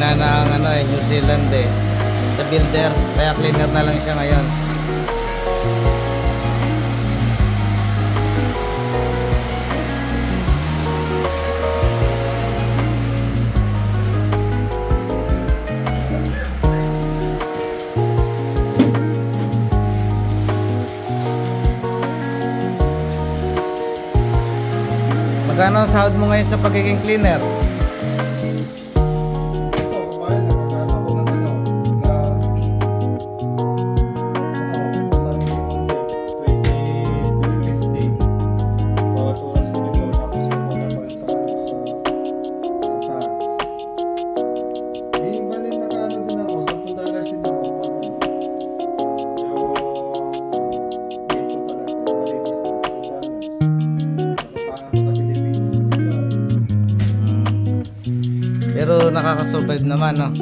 mahina na ang ano eh, New Zealand eh. Sa builder, kaya cleaner na lang siya ngayon. Magkano ang sahod mo ngayon sa pagiging cleaner? Pero nakakasurvive naman, no?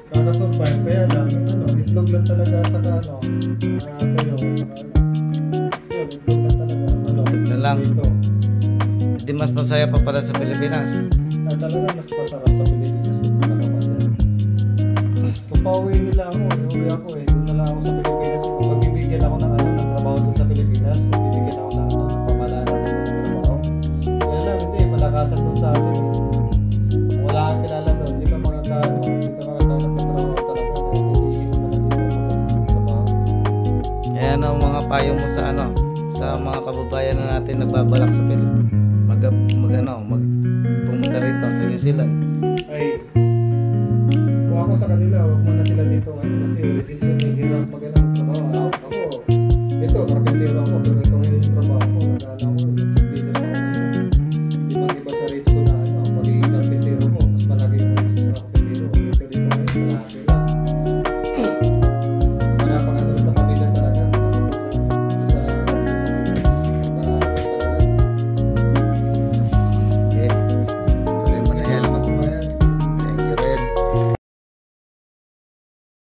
Kakasurvive, kaya lang, ano, itlog lang talaga at saka ano, tayo, saka yun, itlog lang talaga, ano, Itlog na lang. dito. Hindi mas masaya pa pala sa Pilipinas. At talaga mas masarap sa Pilipinas kung nakakapayan. Kung pauwi nila ako, iuwi ako eh, doon na lang ako sa Pilipinas. Kung magbibigyan ako ng ano, ng trabaho doon sa Pilipinas, kung bibigyan ako ng ano, ng pamahalaan natin ng trabaho. Kaya lang, hindi, palakasan doon sa atin eh. Wala kang kilala doon, hindi ka makakaano, hindi ka makakaano ng trabaho talaga. Kaya tiniisip mo na dito magandang trabaho. Kaya ano ang mga payo mo sa ano, sa mga kababayan na natin nagbabalak sa Pilipinas? Pumunta rito sa New Zealand. Ay, kung ako sa kanila, huwag muna sila dito ano, kasi resisyon, hirap